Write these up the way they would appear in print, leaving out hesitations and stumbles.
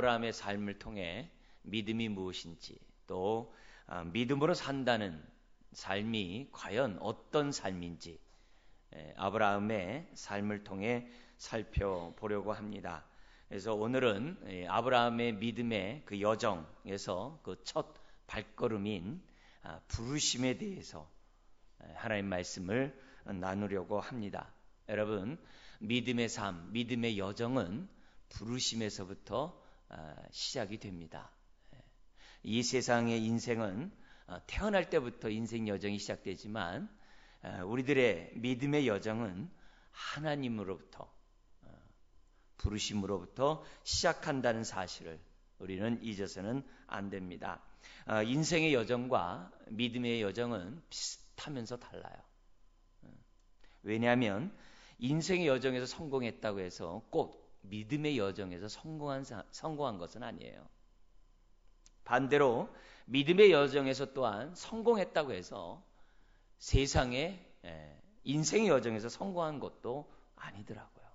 아브라함의 삶을 통해 믿음이 무엇인지, 또 믿음으로 산다는 삶이 과연 어떤 삶인지 아브라함의 삶을 통해 살펴보려고 합니다. 그래서 오늘은 아브라함의 믿음의 그 여정에서 그 첫 발걸음인 부르심에 대해서 하나님 말씀을 나누려고 합니다. 여러분, 믿음의 삶, 믿음의 여정은 부르심에서부터 시작이 됩니다. 이 세상의 인생은 태어날 때부터 인생 여정이 시작되지만 우리들의 믿음의 여정은 하나님으로부터, 부르심으로부터 시작한다는 사실을 우리는 잊어서는 안 됩니다. 인생의 여정과 믿음의 여정은 비슷하면서 달라요. 왜냐하면 인생의 여정에서 성공했다고 해서 꼭 믿음의 여정에서 성공한 것은 아니에요. 반대로 믿음의 여정에서 또한 성공했다고 해서 세상의 인생의 여정에서 성공한 것도 아니더라고요.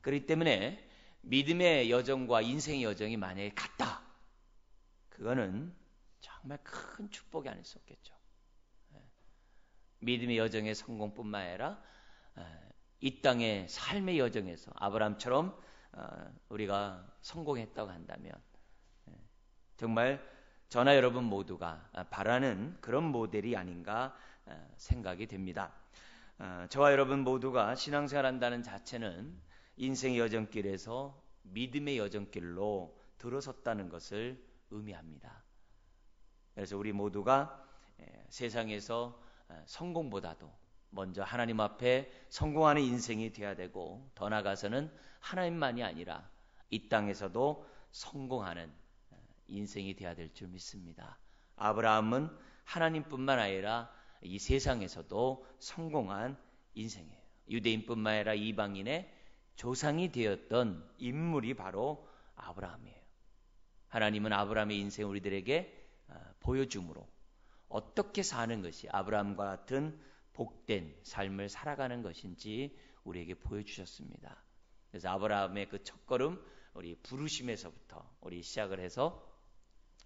그렇기 때문에 믿음의 여정과 인생의 여정이 만약에 같다, 그거는 정말 큰 축복이 아닐 수 없겠죠. 믿음의 여정의 성공뿐만 아니라 이 땅의 삶의 여정에서 아브라함처럼 우리가 성공했다고 한다면 정말 저나 여러분 모두가 바라는 그런 모델이 아닌가 생각이 됩니다. 저와 여러분 모두가 신앙생활한다는 자체는 인생의 여정길에서 믿음의 여정길로 들어섰다는 것을 의미합니다. 그래서 우리 모두가 세상에서 성공보다도 먼저 하나님 앞에 성공하는 인생이 되어야 되고, 더 나아가서는 하나님만이 아니라 이 땅에서도 성공하는 인생이 되어야 될 줄 믿습니다. 아브라함은 하나님뿐만 아니라 이 세상에서도 성공한 인생이에요. 유대인뿐만 아니라 이방인의 조상이 되었던 인물이 바로 아브라함이에요. 하나님은 아브라함의 인생을 우리들에게 보여줌으로 어떻게 사는 것이 아브라함과 같은 복된 삶을 살아가는 것인지 우리에게 보여주셨습니다. 그래서 아브라함의 그 첫걸음, 우리 부르심에서부터 우리 시작을 해서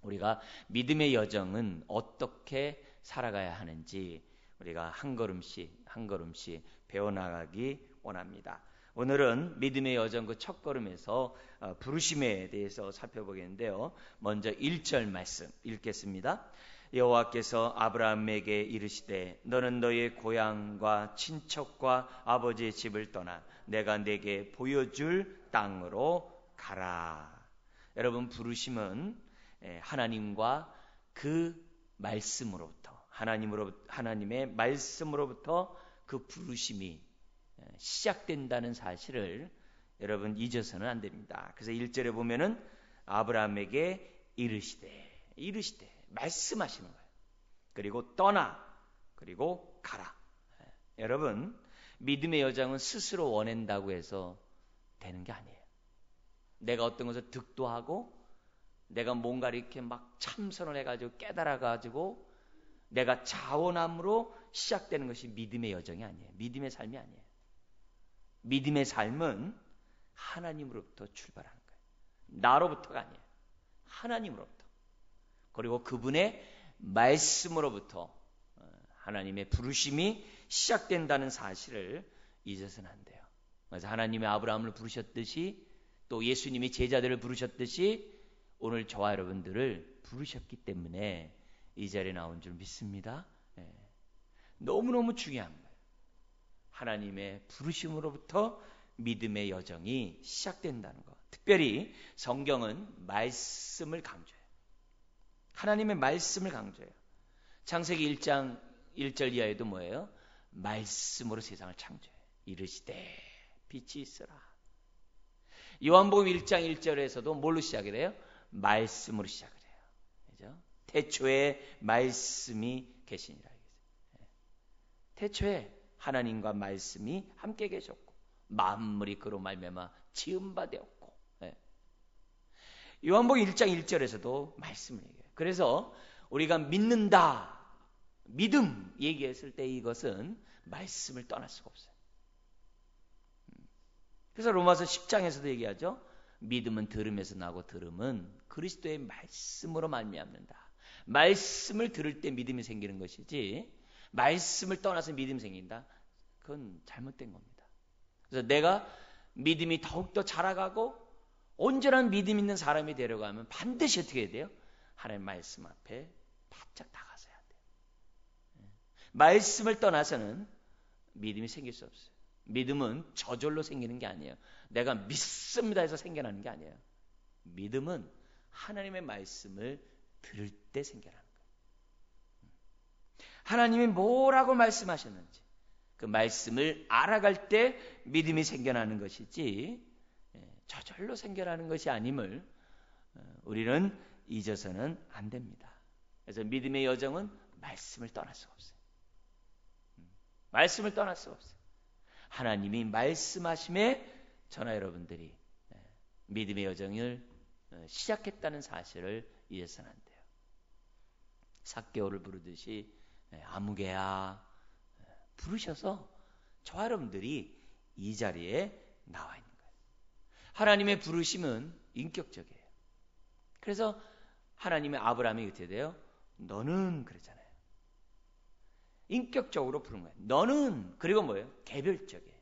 우리가 믿음의 여정은 어떻게 살아가야 하는지 우리가 한 걸음씩 한 걸음씩 배워나가기 원합니다. 오늘은 믿음의 여정 그 첫걸음에서 부르심에 대해서 살펴보겠는데요. 먼저 1절 말씀 읽겠습니다. 여호와께서 아브라함에게 이르시되 너는 너의 고향과 친척과 아버지의 집을 떠나 내가 내게 보여줄 땅으로 가라. 여러분, 부르심은 하나님과 그 말씀으로부터, 하나님의 말씀으로부터 그 부르심이 시작된다는 사실을 여러분 잊어서는 안 됩니다. 그래서 1절에 보면은 아브라함에게 이르시되 말씀하시는 거예요. 그리고 떠나, 그리고 가라. 여러분, 믿음의 여정은 스스로 원한다고 해서 되는 게 아니에요. 내가 어떤 것을 득도하고 내가 뭔가 이렇게 막 참선을 해가지고 깨달아가지고 내가 자원함으로 시작되는 것이 믿음의 여정이 아니에요. 믿음의 삶이 아니에요. 믿음의 삶은 하나님으로부터 출발하는 거예요. 나로부터가 아니에요. 하나님으로부터. 그리고 그분의 말씀으로부터 하나님의 부르심이 시작된다는 사실을 잊어서는 안 돼요. 그래서 하나님의 아브라함을 부르셨듯이 또 예수님이 제자들을 부르셨듯이 오늘 저와 여러분들을 부르셨기 때문에 이 자리에 나온 줄 믿습니다. 너무너무 중요한 거예요. 하나님의 부르심으로부터 믿음의 여정이 시작된다는 것. 특별히 성경은 말씀을 강조해요. 하나님의 말씀을 강조해요. 창세기 1장 1절 이하에도 뭐예요? 말씀으로 세상을 창조해요. 이르시되 빛이 있으라. 요한복음 1장 1절에서도 뭘로 시작을 해요? 말씀으로 시작을 해요. 그죠? 태초에 말씀이 계시니라. 태초에 하나님과 말씀이 함께 계셨고 만물이 그로 말미암아 지은 바 되었고. 요한복음 1장 1절에서도 말씀을 얘기해요. 그래서 우리가 믿는다, 믿음 얘기했을 때 이것은 말씀을 떠날 수가 없어요. 그래서 로마서 10장에서도 얘기하죠. 믿음은 들음에서 나고 들음은 그리스도의 말씀으로 말미암는다. 말씀을 들을 때 믿음이 생기는 것이지 말씀을 떠나서 믿음이 생긴다. 그건 잘못된 겁니다. 그래서 내가 믿음이 더욱더 자라가고 온전한 믿음 있는 사람이 되려고 하면 반드시 어떻게 해야 돼요? 하나님의 말씀 앞에 바짝 나가서야 돼요. 말씀을 떠나서는 믿음이 생길 수 없어요. 믿음은 저절로 생기는 게 아니에요. 내가 믿습니다 해서 생겨나는 게 아니에요. 믿음은 하나님의 말씀을 들을 때 생겨나는 거예요. 하나님이 뭐라고 말씀하셨는지 그 말씀을 알아갈 때 믿음이 생겨나는 것이지 저절로 생겨나는 것이 아님을 우리는 잊어서는 안 됩니다. 그래서 믿음의 여정은 말씀을 떠날 수가 없어요. 말씀을 떠날 수가 없어요. 하나님이 말씀하심에 저나 여러분들이 믿음의 여정을 시작했다는 사실을 잊어서는 안 돼요. 삭개오를 부르듯이 아무개야 부르셔서 저와 여러분들이 이 자리에 나와 있는 거예요. 하나님의 부르심은 인격적이에요. 그래서 하나님의 아브라함이 어떻게 돼요? 너는 그랬잖아요. 인격적으로 부른 거예요. 너는 그리고 뭐예요? 개별적이에요.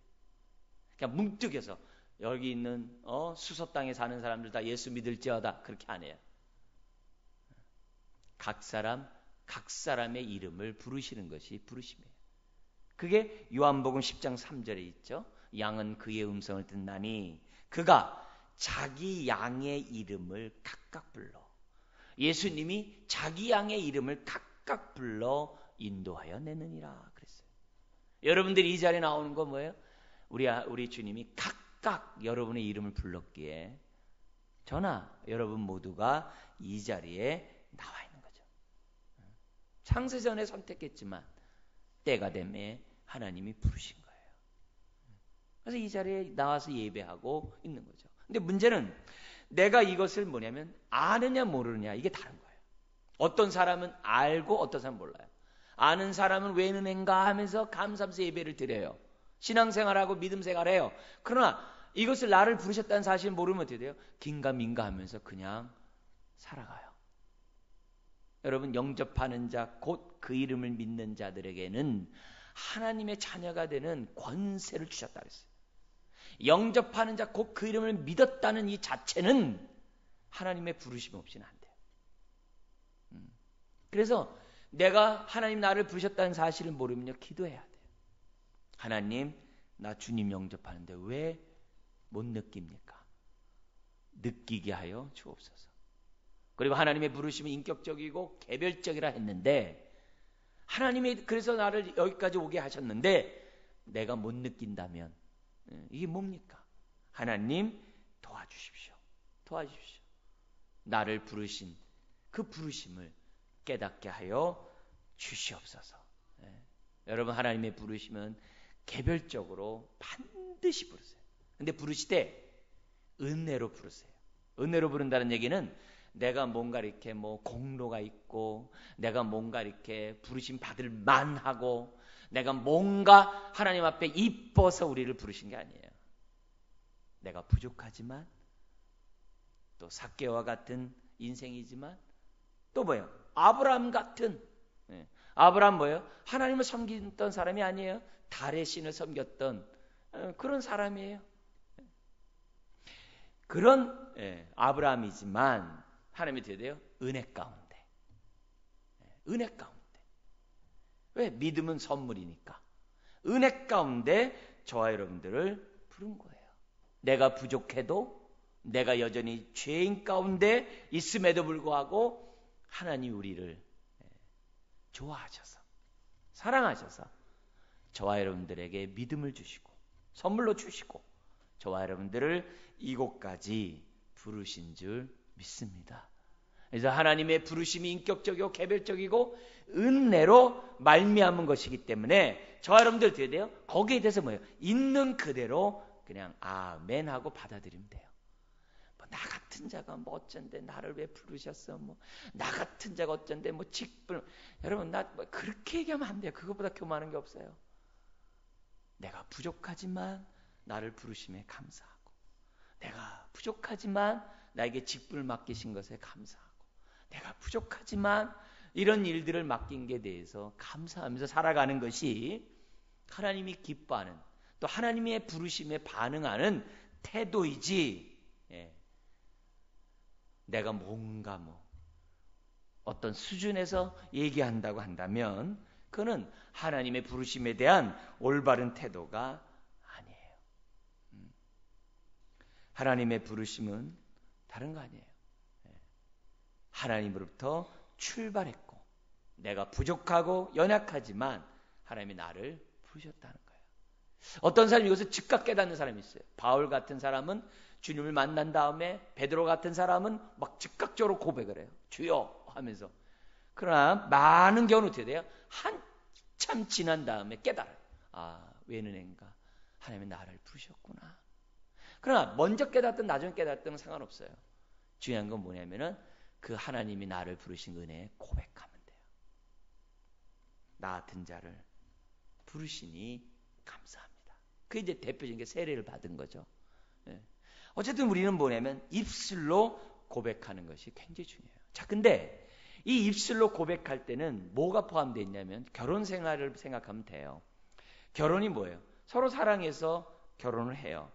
그냥 뭉뚱해서 여기 있는 수섭 땅에 사는 사람들 다 예수 믿을지어다 그렇게 안 해요. 각 사람의 이름을 부르시는 것이 부르심이에요. 그게 요한복음 10장 3절에 있죠. 양은 그의 음성을 듣나니 그가 자기 양의 이름을 각각 불러. 예수님이 자기 양의 이름을 각각 불러 인도하여 내느니라 그랬어요. 여러분들이 이 자리에 나오는 건 뭐예요? 우리 주님이 각각 여러분의 이름을 불렀기에 저나 여러분 모두가 이 자리에 나와 있는 거죠. 창세전에 선택했지만 때가 되매 하나님이 부르신 거예요. 그래서 이 자리에 나와서 예배하고 있는 거죠. 근데 문제는 내가 이것을 뭐냐면 아느냐 모르느냐 이게 다른 거예요. 어떤 사람은 알고 어떤 사람은 몰라요. 아는 사람은 왜 은혜인가 하면서 감사하면서 예배를 드려요. 신앙생활하고 믿음생활해요. 그러나 이것을 나를 부르셨다는 사실을 모르면 어떻게 돼요? 긴가민가 하면서 그냥 살아가요. 여러분 영접하는 자 곧 그 이름을 믿는 자들에게는 하나님의 자녀가 되는 권세를 주셨다 그랬어요. 영접하는 자 곧 그 이름을 믿었다는 이 자체는 하나님의 부르심 없이는 안 돼요. 그래서 내가 하나님 나를 부르셨다는 사실을 모르면요 기도해야 돼요. 하나님 나 주님 영접하는데 왜 못 느낍니까? 느끼게 하여 주옵소서. 그리고 하나님의 부르심은 인격적이고 개별적이라 했는데 하나님이 그래서 나를 여기까지 오게 하셨는데 내가 못 느낀다면 이게 뭡니까? 하나님 도와주십시오. 도와주십시오. 나를 부르신 그 부르심을 깨닫게 하여 주시옵소서. 여러분 하나님의 부르심은 개별적으로 반드시 부르세요. 근데 부르시되 은혜로 부르세요. 은혜로 부른다는 얘기는 내가 뭔가 이렇게 뭐 공로가 있고 내가 뭔가 이렇게 부르심 받을 만하고 내가 뭔가 하나님 앞에 이뻐서 우리를 부르신 게 아니에요. 내가 부족하지만 또 삭개와 같은 인생이지만 또 뭐예요? 아브라함 같은 아브라함 뭐예요? 하나님을 섬기던 사람이 아니에요. 달의 신을 섬겼던 그런 사람이에요. 그런 아브라함이지만 하나님이 어떻게 돼요? 은혜 가운데. 은혜 가운데. 왜? 믿음은 선물이니까. 은혜 가운데 저와 여러분들을 부른 거예요. 내가 부족해도 내가 여전히 죄인 가운데 있음에도 불구하고 하나님 우리를 좋아하셔서 사랑하셔서 저와 여러분들에게 믿음을 주시고 선물로 주시고 저와 여러분들을 이곳까지 부르신 줄 믿습니다. 그래서 하나님의 부르심이 인격적이고 개별적이고 은혜로 말미암은 것이기 때문에 저와 여러분들 어떻게 돼요? 거기에 대해서 뭐예요? 있는 그대로 그냥 아멘 하고 받아들이면 돼요. 뭐 나 같은 자가 뭐 어쩐데 나를 왜 부르셨어? 뭐 나 같은 자가 어쩐데 뭐 직분 여러분 나 뭐 그렇게 얘기하면 안 돼요. 그것보다 교만한 게 없어요. 내가 부족하지만 나를 부르심에 감사하고 내가 부족하지만 나에게 직분을 맡기신 것에 감사하고, 내가 부족하지만 이런 일들을 맡긴 게 대해서 감사하면서 살아가는 것이 하나님이 기뻐하는, 또 하나님의 부르심에 반응하는 태도이지, 내가 뭔가 어떤 수준에서 얘기한다고 한다면 그는 하나님의 부르심에 대한 올바른 태도가 아니에요. 하나님의 부르심은 다른 거 아니에요. 하나님으로부터 출발했고, 내가 부족하고 연약하지만 하나님이 나를 부르셨다는 거예요. 어떤 사람이 이것을 즉각 깨닫는 사람이 있어요. 바울 같은 사람은 주님을 만난 다음에, 베드로 같은 사람은 막 즉각적으로 고백을 해요. 주여 하면서. 그러나 많은 경우는 어떻게 돼요? 한참 지난 다음에 깨달아요. 아, 왜 은혜인가? 하나님이 나를 부르셨구나. 그러나 먼저 깨닫든 나중에 깨닫든 상관없어요. 중요한 건 뭐냐면은 그 하나님이 나를 부르신 은혜에 고백하면 돼요. 나 같은 자를 부르시니 감사합니다. 그게 이제 대표적인 게 세례를 받은 거죠. 어쨌든 우리는 뭐냐면 입술로 고백하는 것이 굉장히 중요해요. 자, 근데 이 입술로 고백할 때는 뭐가 포함되어 있냐면 결혼 생활을 생각하면 돼요. 결혼이 뭐예요? 서로 사랑해서 결혼을 해요.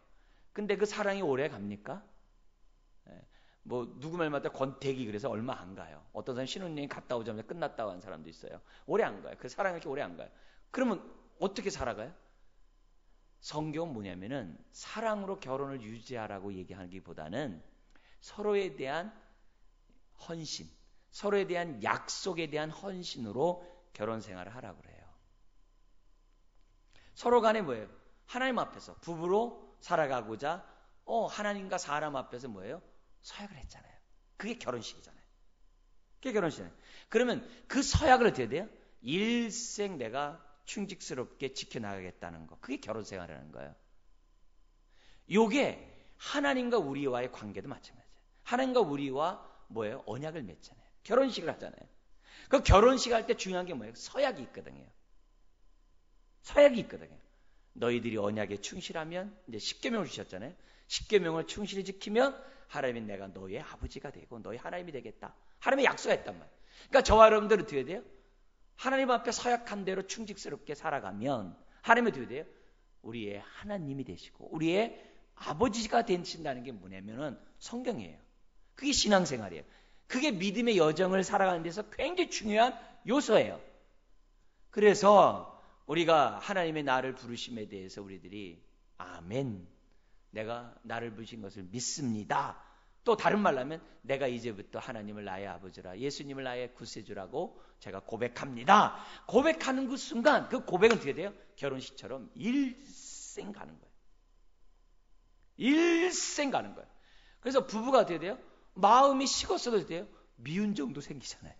근데 그 사랑이 오래 갑니까? 누구 말마다 권태기 그래서 얼마 안 가요. 어떤 사람 신혼여행 갔다 오자마자 끝났다고 하는 사람도 있어요. 오래 안 가요. 그 사랑이 이렇게 오래 안 가요. 그러면 어떻게 살아가요? 성경은 뭐냐면은 사랑으로 결혼을 유지하라고 얘기하기보다는 서로에 대한 헌신, 서로에 대한 약속에 대한 헌신으로 결혼 생활을 하라고 그래요. 서로 간에 뭐예요? 하나님 앞에서 부부로 살아가고자 하나님과 사람 앞에서 뭐예요? 서약을 했잖아요. 그게 결혼식이잖아요. 그게 결혼식이잖아요. 그러면 그 서약을 어떻게 돼요? 일생 내가 충직스럽게 지켜나가겠다는 거. 그게 결혼 생활이라는 거예요. 요게 하나님과 우리와의 관계도 마찬가지예요. 하나님과 우리와 뭐예요? 언약을 맺잖아요. 결혼식을 하잖아요. 그 결혼식 할 때 중요한 게 뭐예요? 서약이 있거든요. 서약이 있거든요. 너희들이 언약에 충실하면, 이제 십계명을 주셨잖아요. 십계명을 충실히 지키면 하나님이 내가 너희의 아버지가 되고 너희 하나님이 되겠다. 하나님이 약속했단 말이에요. 그러니까 저와 여러분들은 어떻게 돼요? 하나님 앞에 서약한 대로 충직스럽게 살아가면 하나님이 어떻게 돼요? 우리의 하나님이 되시고 우리의 아버지가 되신다는 게 뭐냐면은 성경이에요. 그게 신앙생활이에요. 그게 믿음의 여정을 살아가는 데서 굉장히 중요한 요소예요. 그래서 우리가 하나님의 나를 부르심에 대해서 우리들이 아멘, 내가 나를 부르신 것을 믿습니다. 또 다른 말로 하면 내가 이제부터 하나님을 나의 아버지라, 예수님을 나의 구세주라고 제가 고백합니다. 고백하는 그 순간 그 고백은 어떻게 돼요? 결혼식처럼 일생 가는 거예요. 일생 가는 거예요. 그래서 부부가 어떻게 돼요? 마음이 식었어도 어떻게 돼요? 미운 정도 생기잖아요.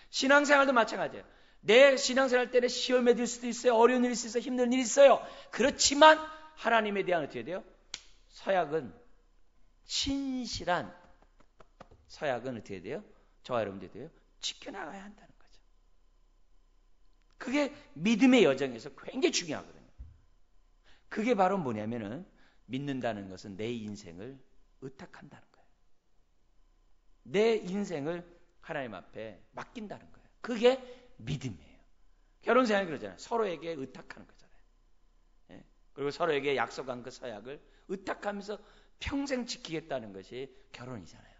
신앙생활도 마찬가지예요. 내 신앙생활 때는 시험에 들 수도 있어요. 어려운 일이 있어요. 힘든 일이 있어요. 그렇지만 하나님에 대한 어떻게 돼요? 서약은 신실한 서약은 어떻게 돼요? 저와 여러분들이 돼요? 지켜나가야 한다는 거죠. 그게 믿음의 여정에서 굉장히 중요하거든요. 그게 바로 뭐냐면은 믿는다는 것은 내 인생을 의탁한다는 거예요. 내 인생을 하나님 앞에 맡긴다는 거예요. 그게 믿음이에요. 결혼 생활이 그러잖아요. 서로에게 의탁하는 거잖아요. 그리고 서로에게 약속한 그 서약을 의탁하면서 평생 지키겠다는 것이 결혼이잖아요.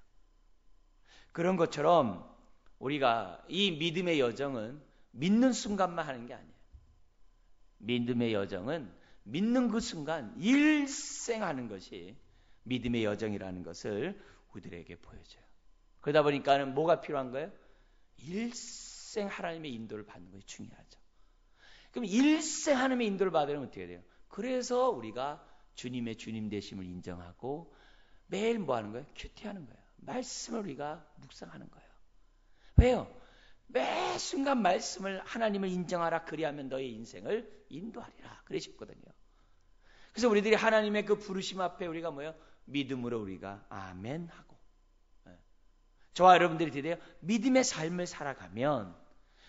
그런 것처럼 우리가 이 믿음의 여정은 믿는 순간만 하는 게 아니에요. 믿음의 여정은 믿는 그 순간 일생 하는 것이 믿음의 여정이라는 것을 우리들에게 보여줘요. 그러다 보니까는 뭐가 필요한 거예요? 일생 하나님의 인도를 받는 것이 중요하죠. 그럼 일생 하나님의 인도를 받으려면 어떻게 돼요? 그래서 우리가 주님의 주님 되심을 인정하고 매일 뭐 하는 거예요? 큐티하는 거예요. 말씀을 우리가 묵상하는 거예요. 왜요? 매 순간 말씀을 하나님을 인정하라. 그리하면 너의 인생을 인도하리라. 그러셨거든요. 그래서 우리들이 하나님의 그 부르심 앞에 우리가 뭐예요? 믿음으로 우리가 아멘 하고, 저와 여러분들이 드디어 믿음의 삶을 살아가면,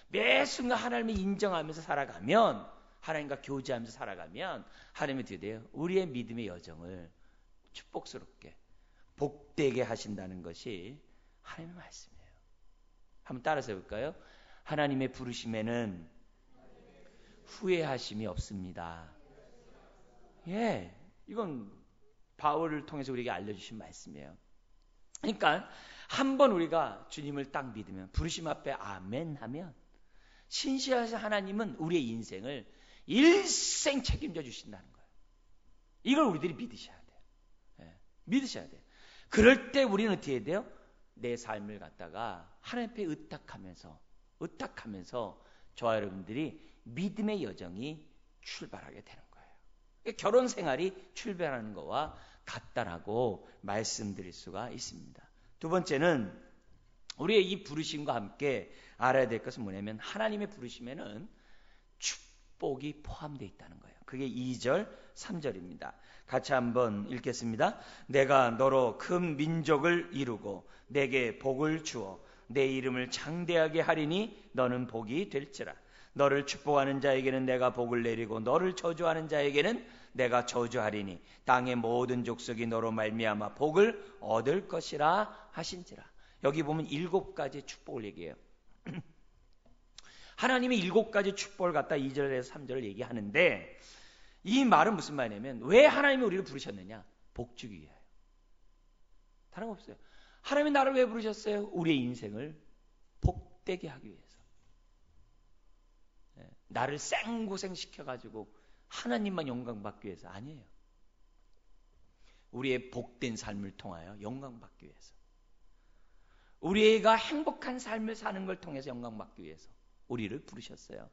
매 순간 하나님을 인정하면서 살아가면, 하나님과 교제하면서 살아가면 하나님이 드디어 우리의 믿음의 여정을 축복스럽게 복되게 하신다는 것이 하나님의 말씀이에요. 한번 따라서 해볼까요? 하나님의 부르심에는 후회하심이 없습니다. 예, 이건 바울을 통해서 우리에게 알려주신 말씀이에요. 그러니까 한번 우리가 주님을 딱 믿으면, 부르심 앞에 아멘 하면 신실하신 하나님은 우리의 인생을 일생 책임져 주신다는 거예요. 이걸 우리들이 믿으셔야 돼요. 예, 믿으셔야 돼요. 그럴 때 우리는 어떻게 해야 돼요? 내 삶을 갖다가 하나님 앞에 의탁하면서 저와 여러분들이 믿음의 여정이 출발하게 되는 거예요. 결혼 생활이 출발하는 것과 같다라고 말씀드릴 수가 있습니다. 두 번째는 우리의 이 부르심과 함께 알아야 될 것은 뭐냐면, 하나님의 부르심에는 축복이 포함되어 있다는 거예요. 그게 2절, 3절입니다. 같이 한번 읽겠습니다. 내가 너로 큰 민족을 이루고 내게 복을 주어 내 이름을 장대하게 하리니 너는 복이 될지라. 너를 축복하는 자에게는 내가 복을 내리고 너를 저주하는 자에게는 내가 저주하리니 땅의 모든 족속이 너로 말미암아 복을 얻을 것이라 하신지라. 여기 보면 7가지 축복을 얘기해요. 하나님이 7가지 축복을 갖다 2절에서 3절을 얘기하는데, 이 말은 무슨 말이냐면, 왜 하나님이 우리를 부르셨느냐? 복 주기 위하여. 다른 거 없어요. 하나님이 나를 왜 부르셨어요? 우리의 인생을 복되게 하기 위해서. 나를 생고생시켜가지고 하나님만 영광받기 위해서 아니에요. 우리의 복된 삶을 통하여 영광받기 위해서, 우리가 행복한 삶을 사는 걸 통해서 영광받기 위해서 우리를 부르셨어요.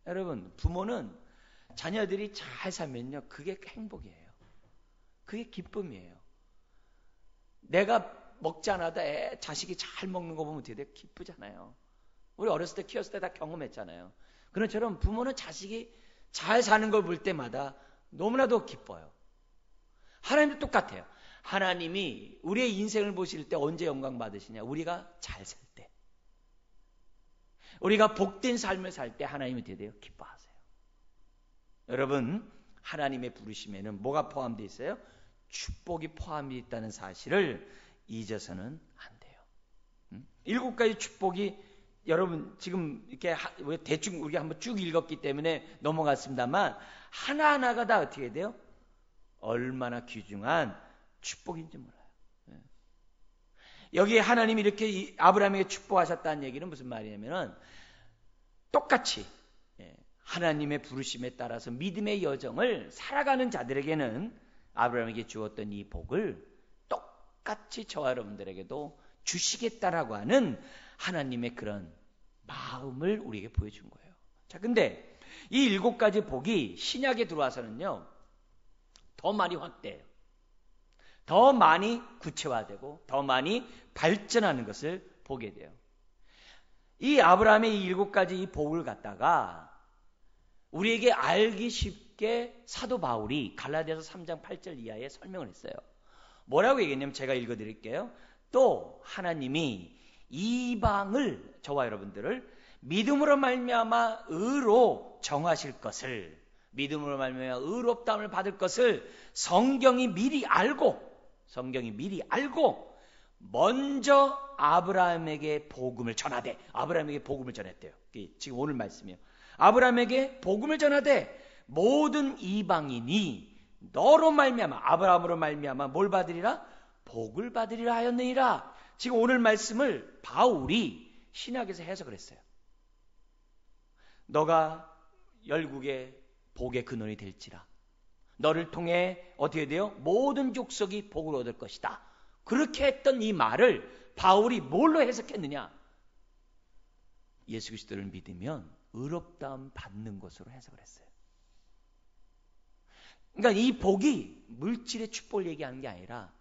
여러분, 부모는 자녀들이 잘 살면요, 그게 행복이에요. 그게 기쁨이에요. 내가 먹지 않아도 자식이 잘 먹는 거 보면 되게 기쁘잖아요. 우리 어렸을 때 키웠을 때 다 경험했잖아요. 그런 것처럼 부모는 자식이 잘 사는 걸 볼 때마다 너무나도 기뻐요. 하나님도 똑같아요. 하나님이 우리의 인생을 보실 때 언제 영광 받으시냐? 우리가 잘 살 때, 우리가 복된 삶을 살 때 하나님이 되대요, 기뻐하세요. 여러분, 하나님의 부르심에는 뭐가 포함되어 있어요? 축복이 포함되어 있다는 사실을 잊어서는 안 돼요. 7가지 축복이, 여러분 지금 이렇게 대충 우리가 한번 쭉 읽었기 때문에 넘어갔습니다만, 하나하나가 다 어떻게 돼요? 얼마나 귀중한 축복인지 몰라요. 여기 하나님이 이렇게 아브라함에게 축복하셨다는 얘기는 무슨 말이냐면, 똑같이 하나님의 부르심에 따라서 믿음의 여정을 살아가는 자들에게는 아브라함에게 주었던 이 복을 똑같이 저와 여러분들에게도 주시겠다라고 하는 하나님의 그런 마음을 우리에게 보여준 거예요. 자, 근데 이 7가지 복이 신약에 들어와서는요, 더 많이 확대해요. 더 많이 구체화되고 더 많이 발전하는 것을 보게 돼요. 이 아브라함의 이 7가지 이 복을 갖다가 우리에게 알기 쉽게 사도 바울이 갈라디아서 3장 8절 이하에 설명을 했어요. 뭐라고 얘기했냐면, 제가 읽어드릴게요. 또 하나님이 이방을, 저와 여러분들을 믿음으로 말미암아 의로 정하실 것을, 믿음으로 말미암아 의롭다함을 받을 것을 성경이 미리 알고 먼저 아브라함에게 복음을 전하되, 아브라함에게 복음을 전했대요. 지금 오늘 말씀이에요. 아브라함에게 복음을 전하되 모든 이방인이 너로 말미암아, 아브라함으로 말미암아 뭘 받으리라? 복을 받으리라 하였느니라. 지금 오늘 말씀을 바울이 신약에서 해석을 했어요. 너가 열국의 복의 근원이 될지라. 너를 통해 어떻게 돼요? 모든 족속이 복을 얻을 것이다. 그렇게 했던 이 말을 바울이 뭘로 해석했느냐? 예수 그리스도를 믿으면 의롭다함 받는 것으로 해석을 했어요. 그러니까 이 복이 물질의 축복을 얘기하는 게 아니라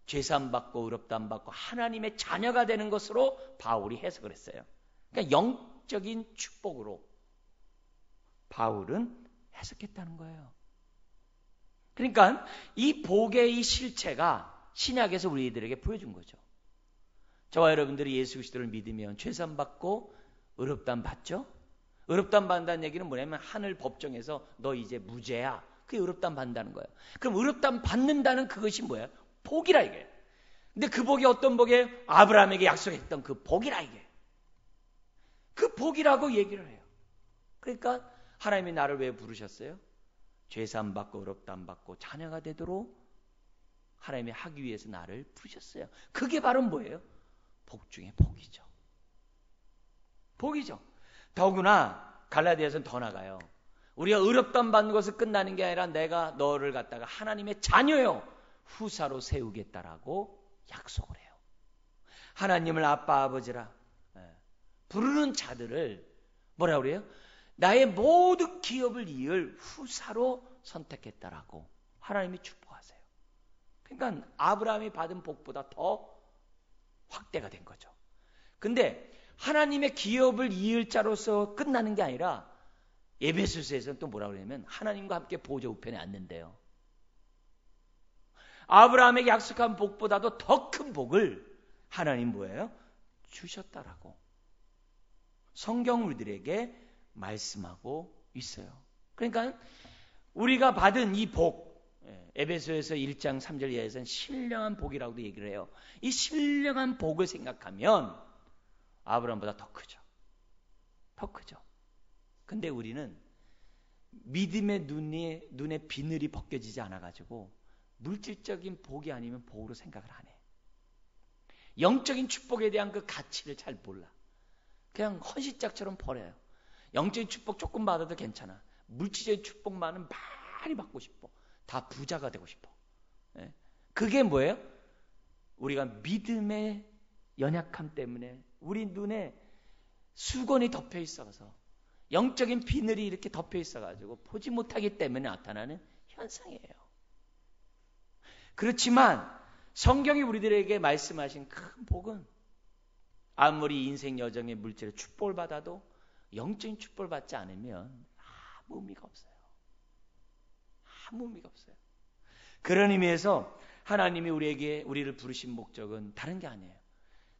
죄사함 받고 의롭다함 받고 하나님의 자녀가 되는 것으로 바울이 해석을 했어요. 그러니까 영적인 축복으로 바울은 해석했다는 거예요. 그러니까 이 복의 이 실체가 신약에서 우리들에게 보여준 거죠. 저와 여러분들이 예수 그리스도를 믿으면 죄사함 받고 의롭다함 받죠? 의롭다함 받는다는 얘기는 뭐냐면, 하늘 법정에서 너 이제 무죄야, 그게 의롭다함 받는다는 거예요. 그럼 의롭다함 받는다는 그것이 뭐예요? 복이라 이게. 근데 그 복이 어떤 복이에요? 아브라함에게 약속했던 그 복이라 이게. 그 복이라고 얘기를 해요. 그러니까 하나님이 나를 왜 부르셨어요? 죄사함 받고 의롭다함 받고 자녀가 되도록 하나님이 하기 위해서 나를 부르셨어요. 그게 바로 뭐예요? 복 중에 복이죠. 복이죠. 더구나 갈라디아서는 더 나가요. 우리가 의롭다함 받는 것을 끝나는 게 아니라 내가 너를 갖다가 하나님의 자녀요 후사로 세우겠다라고 약속을 해요. 하나님을 아빠 아버지라 부르는 자들을 뭐라고 그래요? 나의 모든 기업을 이을 후사로 선택했다라고 하나님이 축복하세요. 그러니까 아브라함이 받은 복보다 더 확대가 된 거죠. 근데 하나님의 기업을 이을 자로서 끝나는 게 아니라 에베소서에서는 또 뭐라고 그러냐면 하나님과 함께 보좌 우편에 앉는데요. 아브라함에게 약속한 복보다도 더 큰 복을 하나님 뭐예요? 주셨다라고 성경 우리들에게 말씀하고 있어요. 그러니까 우리가 받은 이 복, 에베소에서 1장 3절 이하에서는 신령한 복이라고도 얘기를 해요. 이 신령한 복을 생각하면 아브라함보다 더 크죠. 더 크죠. 근데 우리는 믿음의 눈에 비늘이 벗겨지지 않아가지고 물질적인 복이 아니면 복으로 생각을 안 해. 영적인 축복에 대한 그 가치를 잘 몰라. 그냥 헌신짝처럼 버려요. 영적인 축복 조금 받아도 괜찮아. 물질적인 축복만은 많이 받고 싶어. 다 부자가 되고 싶어. 그게 뭐예요? 우리가 믿음의 연약함 때문에 우리 눈에 수건이 덮여 있어서 영적인 비늘이 이렇게 덮여 있어가지고 보지 못하기 때문에 나타나는 현상이에요. 그렇지만 성경이 우리들에게 말씀하신 큰 복은 아무리 인생 여정의 물질의 축복을 받아도 영적인 축복을 받지 않으면 아무 의미가 없어요. 아무 의미가 없어요. 그런 의미에서 하나님이 우리를 부르신 목적은 다른 게 아니에요.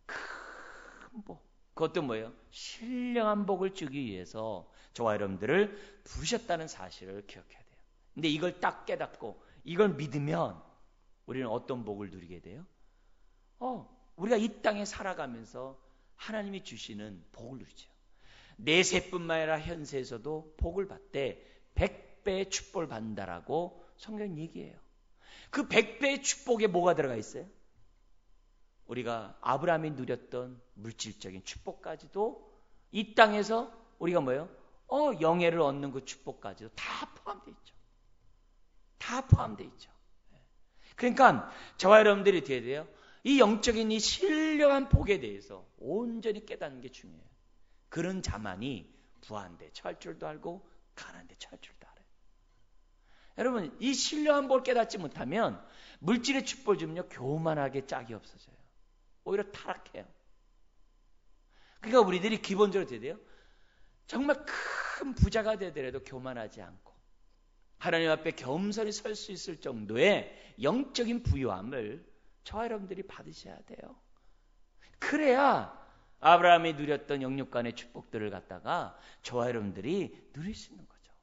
큰 복. 그것도 뭐예요? 신령한 복을 주기 위해서 저와 여러분들을 부르셨다는 사실을 기억해야 돼요. 근데 이걸 딱 깨닫고 이걸 믿으면 우리는 어떤 복을 누리게 돼요? 우리가 이 땅에 살아가면서 하나님이 주시는 복을 누리죠. 내세뿐만 아니라 현세에서도 복을 받되 100배의 축복을 받는다라고 성경 얘기해요. 그 100배의 축복에 뭐가 들어가 있어요? 우리가 아브라함이 누렸던 물질적인 축복까지도 이 땅에서 우리가 뭐예요? 영예를 얻는 그 축복까지도 다 포함되어 있죠. 다 포함되어 있죠. 그러니까 저와 여러분들이 어떻게 돼요? 이 영적인 이 신령한 복에 대해서 온전히 깨닫는 게 중요해요. 그런 자만이 부한데 처할 줄도 알고 가난데 처할 줄도 알아요. 여러분 이 신령한 복을 깨닫지 못하면 물질의 축복을 주면요 교만하게 짝이 없어져요. 오히려 타락해요. 그러니까 우리들이 기본적으로 어떻게 돼요? 정말 큰 부자가 되더라도 교만하지 않고 하나님 앞에 겸손히 설 수 있을 정도의 영적인 부유함을 저와 여러분들이 받으셔야 돼요. 그래야 아브라함이 누렸던 영육간의 축복들을 갖다가 저와 여러분들이 누릴 수 있는 거죠.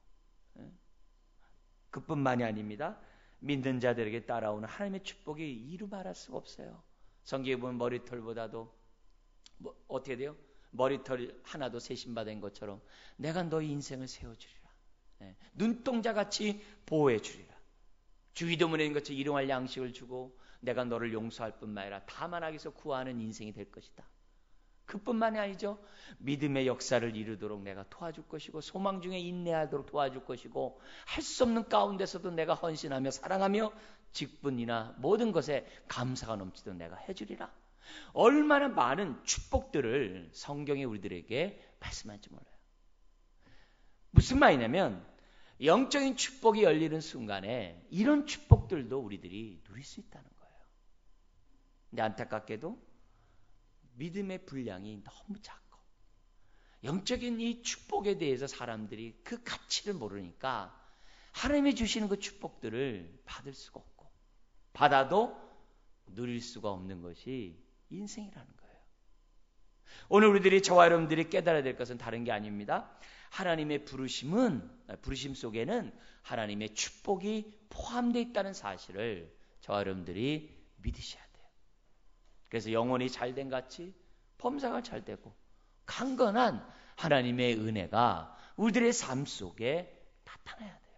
그뿐만이 아닙니다. 믿는 자들에게 따라오는 하나님의 축복이 이루 말할 수가 없어요. 성경에 보면 머리털보다도 어떻게 돼요? 머리털 하나도 세심받은 것처럼 내가 너희 인생을 세워주리라. 눈동자같이 보호해주리라. 주기도문에 있는 것처럼 일용할 양식을 주고 내가 너를 용서할 뿐만 아니라 다만 악에서 구하는 인생이 될 것이다. 그뿐만이 아니죠. 믿음의 역사를 이루도록 내가 도와줄 것이고 소망 중에 인내하도록 도와줄 것이고 할 수 없는 가운데서도 내가 헌신하며 사랑하며 직분이나 모든 것에 감사가 넘치도록 내가 해주리라. 얼마나 많은 축복들을 성경이 우리들에게 말씀할지 몰라요. 무슨 말이냐면 영적인 축복이 열리는 순간에 이런 축복들도 우리들이 누릴 수 있다는 거예요. 근데 안타깝게도 믿음의 분량이 너무 작고 영적인 이 축복에 대해서 사람들이 그 가치를 모르니까 하나님이 주시는 그 축복들을 받을 수가 없고 받아도 누릴 수가 없는 것이 인생이라는 거예요. 오늘 우리들이 저와 여러분들이 깨달아야 될 것은 다른 게 아닙니다. 하나님의 부르심 속에는 하나님의 축복이 포함되어 있다는 사실을 저와 여러분들이 믿으셔야 돼요. 그래서 영혼이 잘된 같이 범사가 잘 되고 강건한 하나님의 은혜가 우리들의 삶 속에 나타나야 돼요.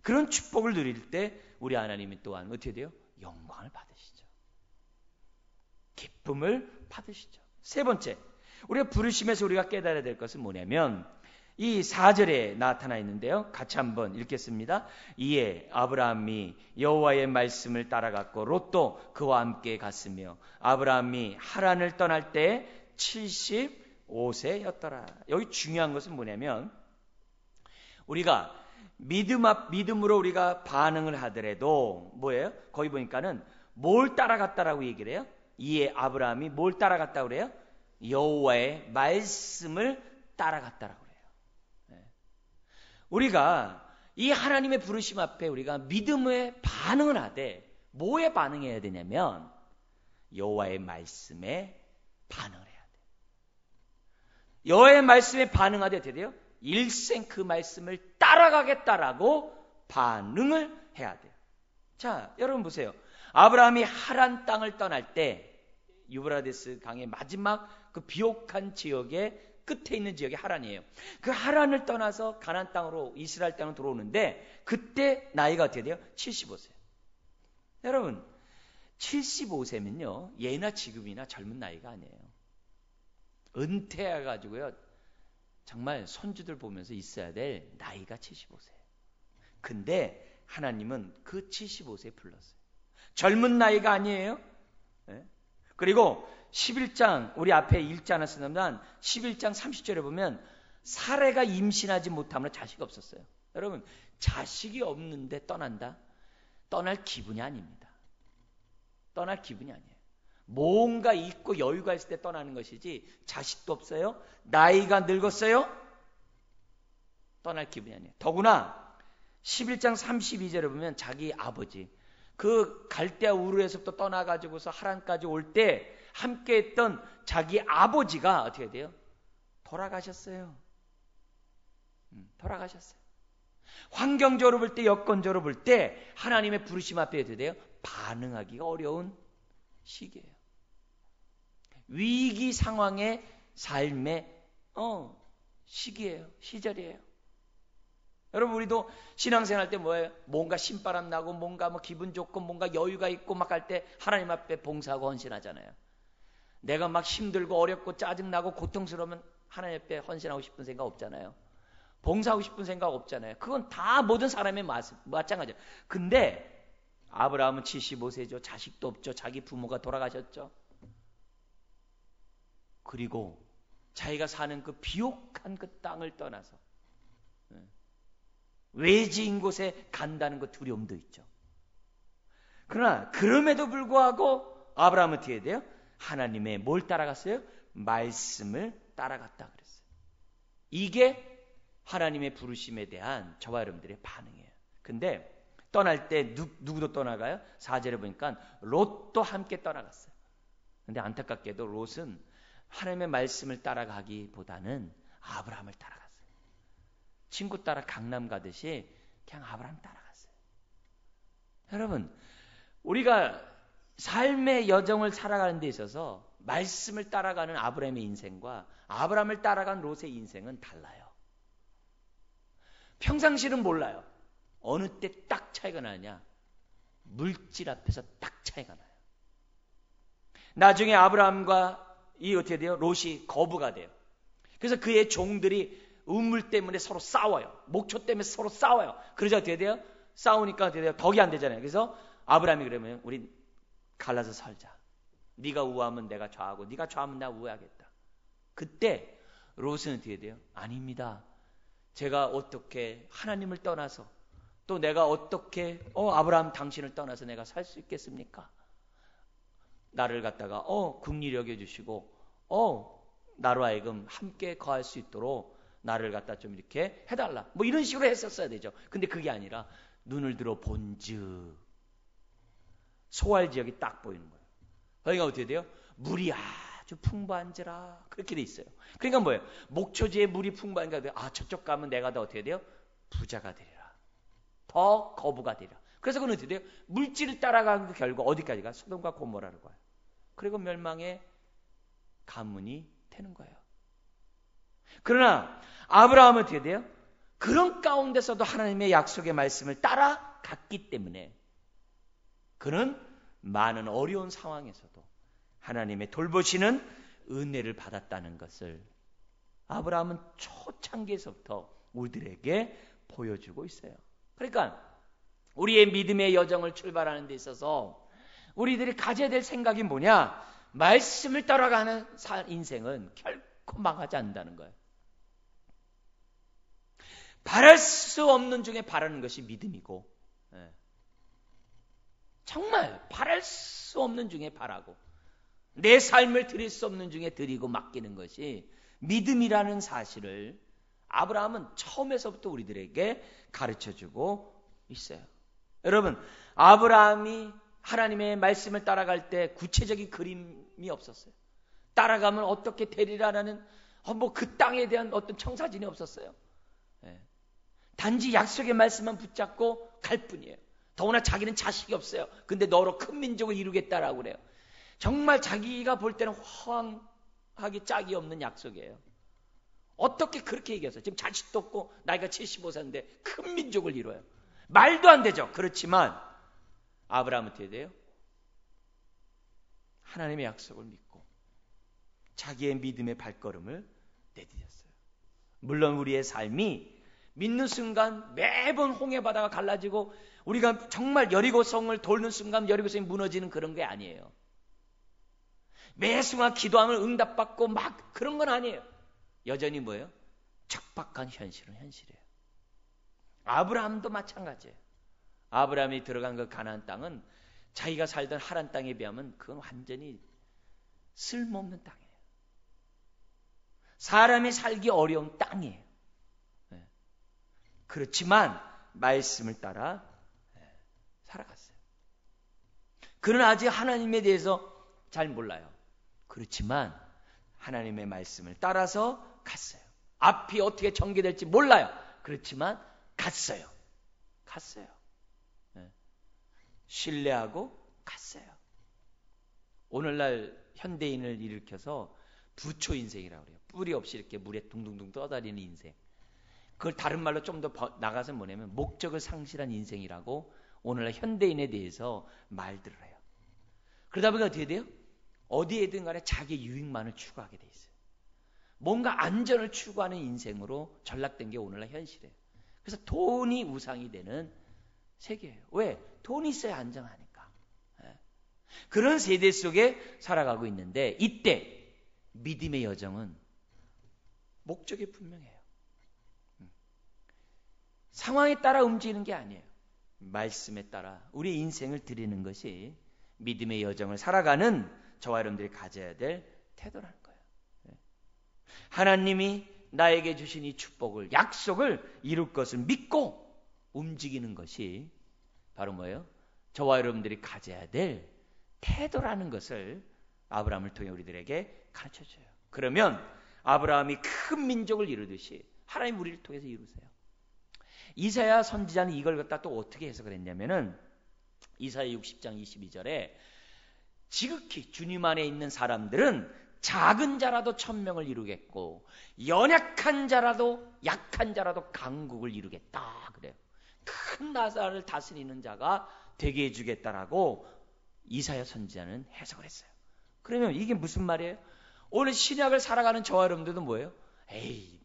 그런 축복을 누릴 때 우리 하나님이 또한 어떻게 돼요? 영광을 받으시죠. 기쁨을 받으시죠. 세 번째, 우리가 부르심에서 우리가 깨달아야 될 것은 뭐냐면 이 4절에 나타나 있는데요. 같이 한번 읽겠습니다. 이에 아브라함이 여호와의 말씀을 따라갔고 롯도 그와 함께 갔으며 아브라함이 하란을 떠날 때 75세였더라. 여기 중요한 것은 뭐냐면 우리가 믿음으로 우리가 반응을 하더라도 뭐예요? 거기 보니까는 뭘 따라갔다라고 얘기를 해요? 이에 아브라함이 뭘 따라갔다고 그래요? 여호와의 말씀을 따라갔다라고 그래요. 우리가 이 하나님의 부르심 앞에 우리가 믿음의 반응을 하되 뭐에 반응해야 되냐면 여호와의 말씀에 반응을 해야 돼요. 여호와의 말씀에 반응하되 어떻게 돼요? 일생 그 말씀을 따라가겠다라고 반응을 해야 돼요. 자, 여러분 보세요. 아브라함이 하란 땅을 떠날 때 유브라데스 강의 마지막 그 비옥한 지역의 끝에 있는 지역이 하란이에요. 그 하란을 떠나서 가나안 땅으로 이스라엘 땅으로 들어오는데 그때 나이가 어떻게 돼요? 75세. 여러분 75세면요 예나 지금이나 젊은 나이가 아니에요. 은퇴해가지고요 정말 손주들 보면서 있어야 될 나이가 75세. 근데 하나님은 그 75세에 불렀어요. 젊은 나이가 아니에요. 네? 그리고 11장 우리 앞에 읽지 않았습니다만 11장 30절에 보면 사례가 임신하지 못함으로 자식이 없었어요. 여러분 자식이 없는데 떠난다? 떠날 기분이 아닙니다. 떠날 기분이 아니에요. 뭔가 있고 여유가 있을 때 떠나는 것이지 자식도 없어요. 나이가 늙었어요. 떠날 기분이 아니에요. 더구나 11장 32절에 보면 자기 아버지 그 갈대아 우르에서부터 떠나가지고서 하란까지 올 때 함께했던 자기 아버지가 어떻게 돼요? 돌아가셨어요. 돌아가셨어요. 환경적으로 볼 때 여건적으로 볼 때 하나님의 부르심 앞에 어떻게 돼요? 반응하기가 어려운 시기예요. 위기 상황의 삶의 시기예요. 시절이에요. 여러분 우리도 신앙생활 때 뭐예요? 뭔가 신바람 나고 뭔가 뭐 기분 좋고 뭔가 여유가 있고 막 할 때 하나님 앞에 봉사하고 헌신하잖아요. 내가 막 힘들고 어렵고 짜증나고 고통스러우면 하나님 앞에 헌신하고 싶은 생각 없잖아요. 봉사하고 싶은 생각 없잖아요. 그건 다 모든 사람의 마찬가지예요. 근데 아브라함은 75세죠. 자식도 없죠. 자기 부모가 돌아가셨죠. 그리고 자기가 사는 그 비옥한 그 땅을 떠나서 외지인 곳에 간다는 그 두려움도 있죠. 그러나 그럼에도 불구하고 아브라함은 어떻게 해야 돼요? 하나님의 뭘 따라갔어요? 말씀을 따라갔다 그랬어요. 이게 하나님의 부르심에 대한 저와 여러분들의 반응이에요. 근데 떠날 때 누구도 떠나가요? 4절에 보니까 롯도 함께 떠나갔어요. 근데 안타깝게도 롯은 하나님의 말씀을 따라가기보다는 아브라함을 따라갔어요. 친구 따라 강남 가듯이 그냥 아브라함 따라갔어요. 여러분 우리가 삶의 여정을 살아가는 데 있어서 말씀을 따라가는 아브라함의 인생과 아브라함을 따라간 롯의 인생은 달라요. 평상시는 몰라요. 어느 때 딱 차이가 나냐? 물질 앞에서 딱 차이가 나요. 나중에 아브라함과 이 어떻게 돼요? 롯이 거부가 돼요. 그래서 그의 종들이 우물 때문에 서로 싸워요. 목초 때문에 서로 싸워요. 그러자 어떻게 돼요? 싸우니까 어떻게 돼요? 덕이 안 되잖아요. 그래서 아브라함이 그러면 우리 갈라서 살자. 네가 우하면 내가 좌하고 네가 좌하면 나 우하겠다. 그때 롯은 어떻게 돼요? 아닙니다. 제가 어떻게 하나님을 떠나서 또 내가 어떻게 아브라함 당신을 떠나서 내가 살 수 있겠습니까? 나를 갖다가 긍휼히 여겨주시고 나로 하여금 함께 거할 수 있도록 나를 갖다 좀 이렇게 해달라. 뭐 이런 식으로 했었어야 되죠. 근데 그게 아니라 눈을 들어 본즉 소알 지역이 딱 보이는 거예요. 거기가 어떻게 돼요? 물이 아주 풍부한지라 그렇게 돼 있어요. 그러니까 뭐예요? 목초지에 물이 풍부한가 저쪽 가면 내가 더 어떻게 돼요? 부자가 되리라. 더 거부가 되리라. 그래서 그는 어떻게 돼요? 물질을 따라가는 결과 어디까지 가? 소돔과 고모라로 가요. 그리고 멸망의 가문이 되는 거예요. 그러나 아브라함은 어떻게 돼요? 그런 가운데서도 하나님의 약속의 말씀을 따라갔기 때문에 그는 많은 어려운 상황에서도 하나님의 돌보시는 은혜를 받았다는 것을 아브라함은 초창기에서부터 우리들에게 보여주고 있어요. 그러니까 우리의 믿음의 여정을 출발하는 데 있어서 우리들이 가져야 될 생각이 뭐냐? 말씀을 따라가는 인생은 결코 망하지 않는다는 거예요. 바랄 수 없는 중에 바라는 것이 믿음이고, 정말 바랄 수 없는 중에 바라고 내 삶을 드릴 수 없는 중에 드리고 맡기는 것이 믿음이라는 사실을 아브라함은 처음에서부터 우리들에게 가르쳐주고 있어요. 여러분, 아브라함이 하나님의 말씀을 따라갈 때 구체적인 그림이 없었어요. 따라가면 어떻게 되리라는 그 땅에 대한 어떤 청사진이 없었어요. 단지 약속의 말씀만 붙잡고 갈 뿐이에요. 더구나 자기는 자식이 없어요. 근데 너로 큰 민족을 이루겠다라고 그래요. 정말 자기가 볼 때는 허황하기 짝이 없는 약속이에요. 어떻게 그렇게 얘기했어요? 지금 자식도 없고 나이가 75세인데 큰 민족을 이뤄요. 말도 안 되죠. 그렇지만 아브라함은 어떻게 돼요? 하나님의 약속을 믿고 자기의 믿음의 발걸음을 내디뎠어요. 물론 우리의 삶이 믿는 순간 매번 홍해바다가 갈라지고 우리가 정말 여리고성을 돌는 순간 여리고성이 무너지는 그런 게 아니에요. 매 순간 기도하면 응답받고 막 그런 건 아니에요. 여전히 뭐예요? 척박한 현실은 현실이에요. 아브라함도 마찬가지예요. 아브라함이 들어간 그 가나안 땅은 자기가 살던 하란 땅에 비하면 그건 완전히 쓸모없는 땅이에요. 사람이 살기 어려운 땅이에요. 그렇지만 말씀을 따라 살아갔어요. 그는 아직 하나님에 대해서 잘 몰라요. 그렇지만 하나님의 말씀을 따라서 갔어요. 앞이 어떻게 전개될지 몰라요. 그렇지만 갔어요. 신뢰하고 갔어요. 오늘날 현대인을 일으켜서 부초 인생이라고 그래요. 뿌리 없이 이렇게 물에 둥둥둥 떠다니는 인생. 그걸 다른 말로 좀 더 나가서 뭐냐면 목적을 상실한 인생이라고 오늘날 현대인에 대해서 말들을 해요. 그러다 보니까 어떻게 돼요? 어디에든 간에 자기 유익만을 추구하게 돼 있어요. 뭔가 안전을 추구하는 인생으로 전락된 게 오늘날 현실이에요. 그래서 돈이 우상이 되는 세계예요. 왜? 돈이 있어야 안정하니까. 그런 세대 속에 살아가고 있는데 이때 믿음의 여정은 목적이 분명해요. 상황에 따라 움직이는 게 아니에요. 말씀에 따라 우리의 인생을 드리는 것이 믿음의 여정을 살아가는 저와 여러분들이 가져야 될 태도라는 거예요. 하나님이 나에게 주신 이 축복을, 약속을 이룰 것을 믿고 움직이는 것이 바로 뭐예요? 저와 여러분들이 가져야 될 태도라는 것을 아브라함을 통해 우리들에게 가르쳐줘요. 그러면 아브라함이 큰 민족을 이루듯이 하나님 우리를 통해서 이루세요. 이사야 선지자는 이걸 갖다 또 어떻게 해석을 했냐면은 이사야 60장 22절에 지극히 주님 안에 있는 사람들은 작은 자라도 천명을 이루겠고 연약한 자라도 약한 자라도 강국을 이루겠다 그래요. 큰 나라를 다스리는 자가 되게 해주겠다라고 이사야 선지자는 해석을 했어요. 그러면 이게 무슨 말이에요? 오늘 신약을 살아가는 저와 여러분들도 뭐예요? 에이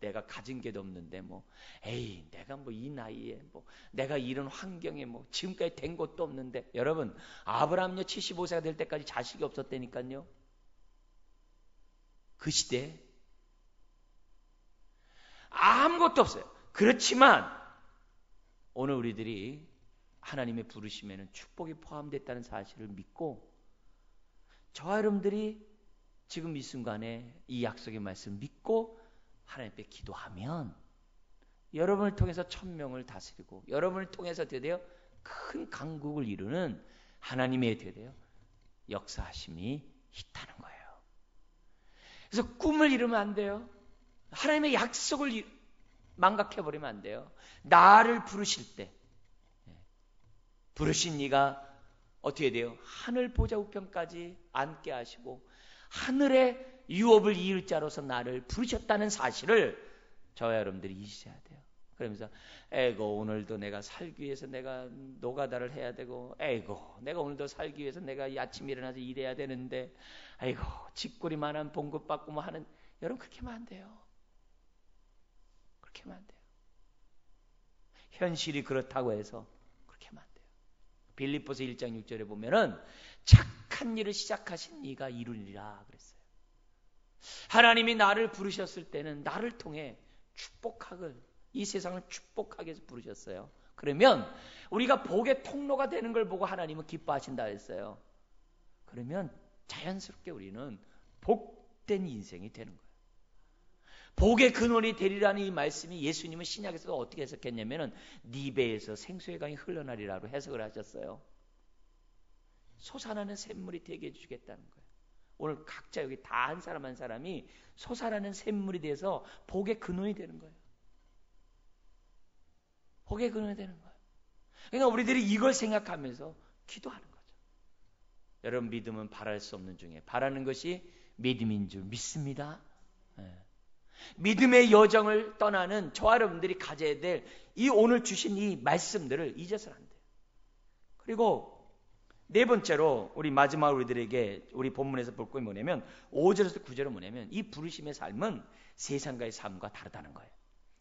내가 가진 게도 없는데 내가 이 나이에 내가 이런 환경에 지금까지 된 것도 없는데 여러분 아브라함요 75세가 될 때까지 자식이 없었다니까요. 그 시대에 아무것도 없어요. 그렇지만 오늘 우리들이 하나님의 부르심에는 축복이 포함됐다는 사실을 믿고 저와 여러분들이 지금 이 순간에 이 약속의 말씀을 믿고 하나님 앞에 기도하면 여러분을 통해서 천명을 다스리고 여러분을 통해서 되되어 큰 강국을 이루는 하나님의 되되어 역사하심이 있다는 거예요. 그래서 꿈을 이루면 안 돼요. 하나님의 약속을 망각해버리면 안 돼요. 나를 부르실 때 부르신 이가 어떻게 돼요? 하늘 보좌 우편까지 앉게 하시고 하늘의 유업을 이을 자로서 나를 부르셨다는 사실을 저와 여러분들이 잊으셔야 돼요. 그러면서 에고 오늘도 내가 살기 위해서 내가 노가다를 해야 되고, 에고 내가 오늘도 살기 위해서 내가 아침에 일어나서 일해야 되는데, 아이고 집구리만한 봉급받고 뭐 하는, 여러분 그렇게 하면 안 돼요. 그렇게 하면 안 돼요. 현실이 그렇다고 해서 그렇게 하면 안 돼요. 빌립보서 1장 6절에 보면은 착한 일을 시작하신 이가 이루리라 그랬어요. 하나님이 나를 부르셨을 때는 나를 통해 축복학을, 이 세상을 축복하게 해서 부르셨어요. 그러면 우리가 복의 통로가 되는 걸 보고 하나님은 기뻐하신다 했어요. 그러면 자연스럽게 우리는 복된 인생이 되는 거예요. 복의 근원이 되리라는 이 말씀이 예수님은 신약에서도 어떻게 해석했냐면은 네 배에서 생수의 강이 흘러나리라고 해석을 하셨어요. 솟아나는 샘물이 되게 해주겠다는 거예요. 오늘 각자 여기 다 한 사람 한 사람이 솟아나는 샘물이 돼서 복의 근원이 되는 거예요. 복의 근원이 되는 거예요. 그러니까 우리들이 이걸 생각하면서 기도하는 거죠. 여러분 믿음은 바랄 수 없는 중에 바라는 것이 믿음인 줄 믿습니다. 믿음의 여정을 떠나는 저와 여러분들이 가져야 될 이 오늘 주신 이 말씀들을 잊어서는 안 돼요. 그리고 네 번째로 우리 마지막으로 우리들에게 우리 본문에서 볼 게 뭐냐면 5절에서 9절은 뭐냐면 이 부르심의 삶은 세상과의 삶과 다르다는 거예요.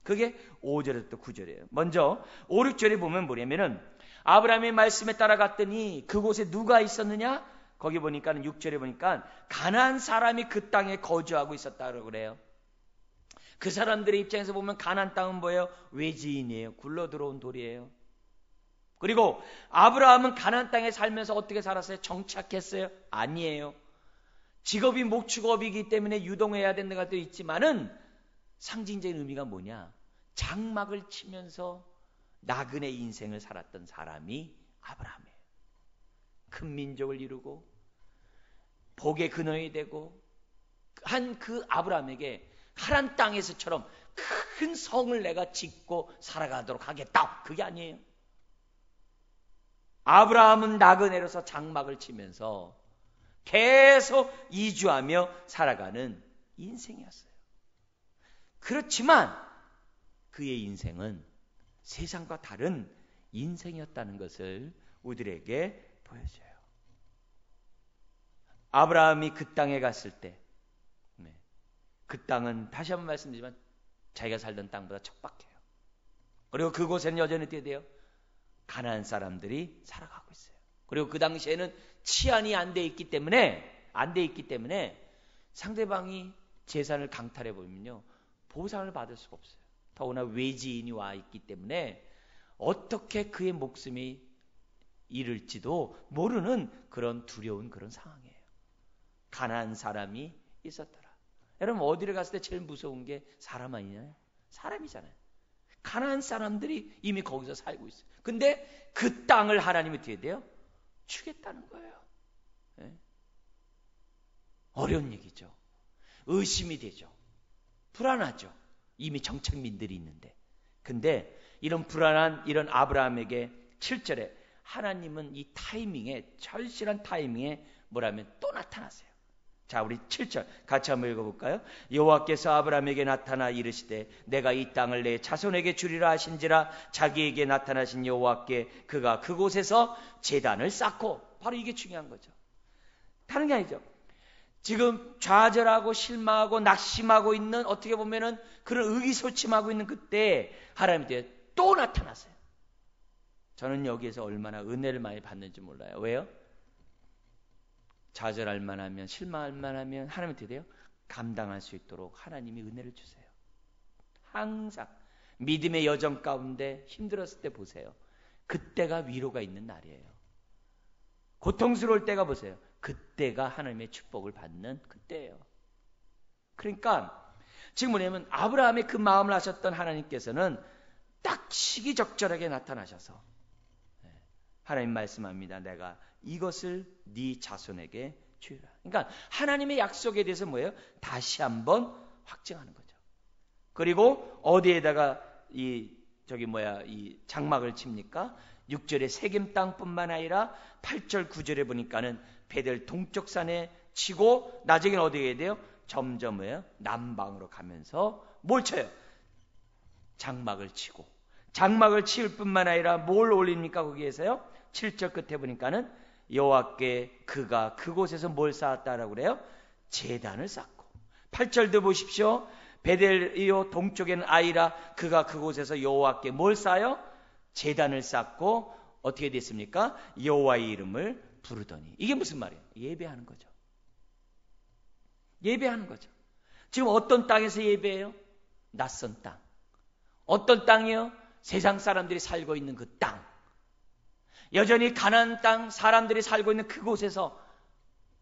그게 5절에서 9절이에요. 먼저 5, 6절에 보면 뭐냐면은 아브라함의 말씀에 따라갔더니 그곳에 누가 있었느냐? 거기 보니까는 6절에 보니까 가나안 사람이 그 땅에 거주하고 있었다고 그래요. 그 사람들의 입장에서 보면 가나안 땅은 뭐예요? 외지인이에요. 굴러 들어온 돌이에요. 그리고 아브라함은 가나안 땅에 살면서 어떻게 살았어요? 정착했어요? 아니에요. 직업이 목축업이기 때문에 유동해야 되는 것도 있지만은 상징적인 의미가 뭐냐? 장막을 치면서 나그네 인생을 살았던 사람이 아브라함이에요. 큰 민족을 이루고 복의 근원이 되고 한 그 아브라함에게 하란 땅에서처럼 큰 성을 내가 짓고 살아가도록 하겠다. 그게 아니에요. 아브라함은 나그네로서 장막을 치면서 계속 이주하며 살아가는 인생이었어요. 그렇지만 그의 인생은 세상과 다른 인생이었다는 것을 우리들에게 보여줘요. 아브라함이 그 땅에 갔을 때 그 땅은 다시 한번 말씀드리지만 자기가 살던 땅보다 척박해요. 그리고 그곳에는 여전히 어떻게 돼요? 가나안 사람들이 살아가고 있어요. 그리고 그 당시에는 치안이 안 돼 있기 때문에 상대방이 재산을 강탈해 보면요 보상을 받을 수가 없어요. 더구나 외지인이 와 있기 때문에 어떻게 그의 목숨이 잃을지도 모르는 그런 두려운 그런 상황이에요. 가나안 사람이 있었더라. 여러분 어디를 갔을 때 제일 무서운 게 사람 아니냐요? 사람이잖아요. 가나안 사람들이 이미 거기서 살고 있어요. 근데 그 땅을 하나님이 어떻게 돼요? 주겠다는 거예요. 네? 어려운 얘기죠. 의심이 되죠. 불안하죠. 이미 정착민들이 있는데. 근데 이런 불안한 이런 아브라함에게 7절에 하나님은 이 타이밍에 절실한 타이밍에 뭐라면 또 나타나세요. 자, 우리 7절 같이 한번 읽어볼까요? 여호와께서 아브라함에게 나타나 이르시되 내가 이 땅을 내 자손에게 주리라 하신지라 자기에게 나타나신 여호와께 그가 그곳에서 제단을 쌓고, 바로 이게 중요한 거죠. 다른 게 아니죠. 지금 좌절하고 실망하고 낙심하고 있는, 어떻게 보면은 그런 의기소침하고 있는 그때 하나님께 또 나타나세요. 저는 여기에서 얼마나 은혜를 많이 받는지 몰라요. 왜요? 좌절할 만하면, 실망할 만하면 하나님 어떻게 돼요? 감당할 수 있도록 하나님이 은혜를 주세요. 항상 믿음의 여정 가운데 힘들었을 때 보세요. 그때가 위로가 있는 날이에요. 고통스러울 때가 보세요. 그때가 하나님의 축복을 받는 그때예요. 그러니까 지금 뭐냐면 아브라함의 그 마음을 아셨던 하나님께서는 딱 시기적절하게 나타나셔서 하나님 말씀합니다. 내가 이것을 네 자손에게 주의라. 그러니까 하나님의 약속에 대해서 뭐예요? 다시 한번 확증하는 거죠. 그리고 어디에다가 이 장막을 칩니까? 6절에 세겜 땅뿐만 아니라 8절 9절에 보니까는 베델 동쪽 산에 치고 나중에는 어디에 돼요? 점점 남방으로 가면서 뭘 쳐요? 장막을 치고, 장막을 치울 뿐만 아니라 뭘 올립니까? 거기에서요 7절 끝에 보니까는 여호와께 그가 그곳에서 뭘 쌓았다라고 그래요? 제단을 쌓고. 8절도 보십시오. 베델이요 동쪽에는 아이라 그가 그곳에서 여호와께 뭘 쌓아요? 제단을 쌓고 어떻게 됐습니까? 여호와의 이름을 부르더니. 이게 무슨 말이에요? 예배하는 거죠. 예배하는 거죠. 지금 어떤 땅에서 예배해요? 낯선 땅. 어떤 땅이요? 세상 사람들이 살고 있는 그 땅. 여전히 가나안 땅 사람들이 살고 있는 그곳에서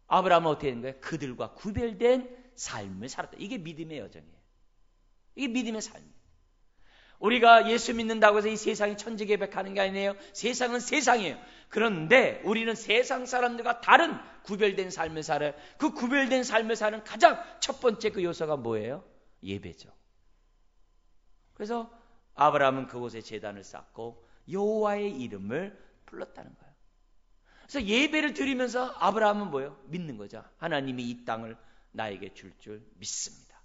아브라함은 어떻게 된 거예요? 그들과 구별된 삶을 살았다. 이게 믿음의 여정이에요. 이게 믿음의 삶이에요. 우리가 예수 믿는다고 해서 이 세상이 천지개벽하는 게 아니에요. 세상은 세상이에요. 그런데 우리는 세상 사람들과 다른 구별된 삶을 살아요. 그 구별된 삶을 사는 가장 첫 번째 그 요소가 뭐예요? 예배죠. 그래서 아브라함은 그곳에 제단을 쌓고 여호와의 이름을 불렀다는 거예요. 그래서 예배를 드리면서 아브라함은 뭐예요? 믿는 거죠. 하나님이 이 땅을 나에게 줄 믿습니다.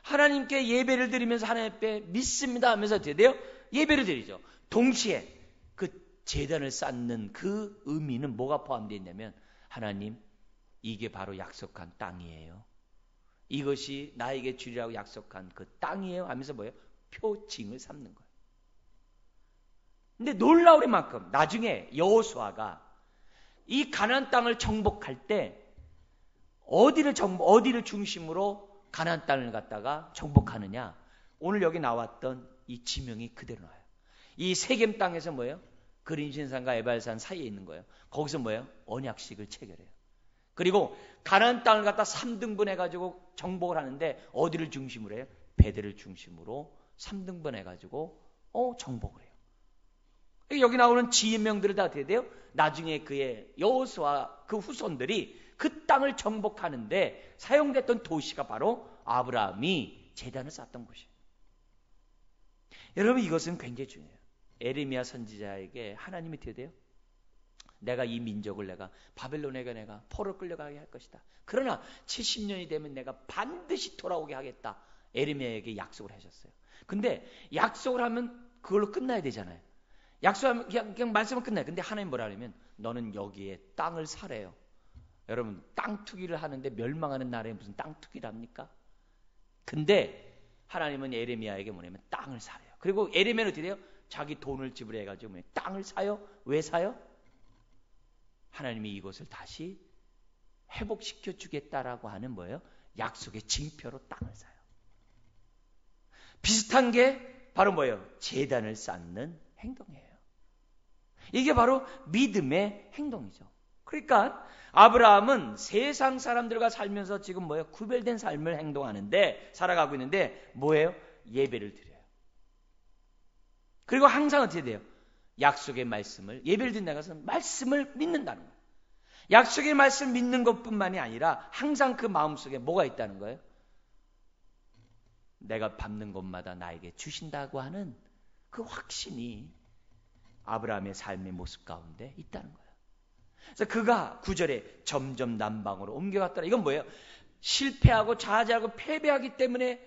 하나님께 예배를 드리면서 하나님 앞에 믿습니다 하면서 어떻게 돼요? 예배를 드리죠. 동시에 그 제단을 쌓는 그 의미는 뭐가 포함되어 있냐면 하나님 이게 바로 약속한 땅이에요. 이것이 나에게 주리라고 약속한 그 땅이에요 하면서 뭐예요? 표징을 삼는 거예요. 근데 놀라울 만큼 나중에 여호수아가 이 가나안 땅을 정복할 때 어디를 중심으로 가나안 땅을 갖다가 정복하느냐? 오늘 여기 나왔던 이 지명이 그대로 나와요. 이 세겜 땅에서 뭐예요? 그린신산과 에발산 사이에 있는 거예요. 거기서 뭐예요? 언약식을 체결해요. 그리고 가나안 땅을 갖다 3등분 해가지고 정복을 하는데 어디를 중심으로 해요? 베델을 중심으로 3등분 해가지고 정복을 해요. 여기 나오는 지명들을 다 어떻게 돼요? 나중에 그의 여호수아 그 후손들이 그 땅을 정복하는데 사용됐던 도시가 바로 아브라함이 제단을 쌓았던 곳이에요. 여러분 이것은 굉장히 중요해요. 에레미야 선지자에게 하나님이 어떻게 돼요? 내가 이 민족을 내가 바벨론에게 내가 포로 끌려가게 할 것이다. 그러나 70년이 되면 내가 반드시 돌아오게 하겠다. 에레미야에게 약속을 하셨어요. 근데 약속을 하면 그걸로 끝나야 되잖아요. 약속하면 그냥 말씀은 끝나요. 근데 하나님 뭐라 하냐면 너는 여기에 땅을 사래요. 여러분 땅 투기를 하는데 멸망하는 나라에 무슨 땅 투기를 합니까? 근데 하나님은 에레미야에게 뭐냐면 땅을 사래요. 그리고 에레미야는 어떻게 돼요? 자기 돈을 지불해가지고 땅을 사요? 왜 사요? 하나님이 이것을 다시 회복시켜 주겠다라고 하는 뭐예요? 약속의 징표로 땅을 사요. 비슷한 게 바로 뭐예요? 제단을 쌓는 행동이에요. 이게 바로 믿음의 행동이죠. 그러니까 아브라함은 세상 사람들과 살면서 지금 뭐예요? 구별된 삶을 행동하는데 살아가고 있는데 뭐예요? 예배를 드려요. 그리고 항상 어떻게 돼요? 약속의 말씀을 예배를 드린다는 것은 말씀을 믿는다는 거예요. 약속의 말씀을 믿는 것뿐만이 아니라 항상 그 마음속에 뭐가 있다는 거예요? 내가 밟는 곳마다 나에게 주신다고 하는 그 확신이 아브라함의 삶의 모습 가운데 있다는 거예요. 그래서 그가 9절에 점점 남방으로 옮겨갔더라. 이건 뭐예요? 실패하고 좌절하고 패배하기 때문에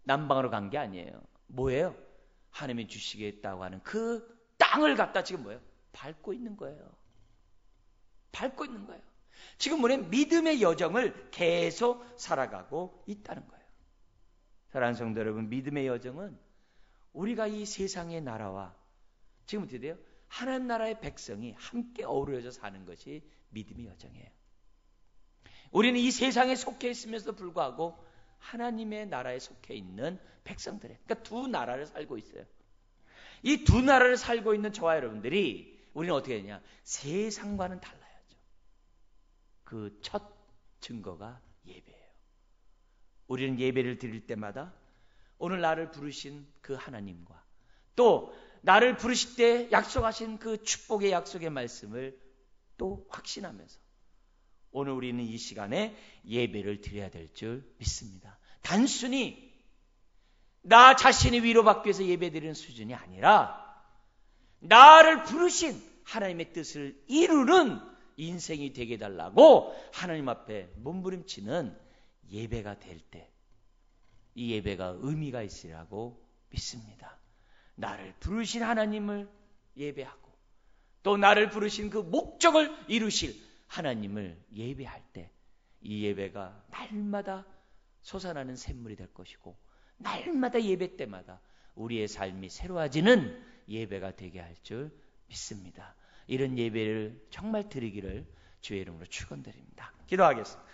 남방으로 간 게 아니에요. 뭐예요? 하나님이 주시겠다고 하는 그 땅을 갖다 지금 뭐예요? 밟고 있는 거예요. 밟고 있는 거예요. 지금 뭐냐면 믿음의 여정을 계속 살아가고 있다는 거예요. 사랑하는 성도 여러분, 믿음의 여정은 우리가 이 세상의 나라와 지금 어떻게 돼요? 하나님 나라의 백성이 함께 어우러져 사는 것이 믿음의 여정이에요. 우리는 이 세상에 속해 있으면서도 불구하고 하나님의 나라에 속해 있는 백성들이에요. 그러니까 두 나라를 살고 있어요. 이 두 나라를 살고 있는 저와 여러분들이 우리는 어떻게 되냐? 세상과는 달라야죠. 그 첫 증거가 예배예요. 우리는 예배를 드릴 때마다 오늘 나를 부르신 그 하나님과 또 나를 부르실 때 약속하신 그 축복의 약속의 말씀을 또 확신하면서 오늘 우리는 이 시간에 예배를 드려야 될 줄 믿습니다. 단순히 나 자신이 위로받기 위해서 예배드리는 수준이 아니라 나를 부르신 하나님의 뜻을 이루는 인생이 되게 해달라고 하나님 앞에 몸부림치는 예배가 될 때 이 예배가 의미가 있으리라고 믿습니다. 나를 부르신 하나님을 예배하고 또 나를 부르신 그 목적을 이루실 하나님을 예배할 때 이 예배가 날마다 솟아나는 샘물이 될 것이고 날마다 예배 때마다 우리의 삶이 새로워지는 예배가 되게 할 줄 믿습니다. 이런 예배를 정말 드리기를 주의 이름으로 축원드립니다. 기도하겠습니다.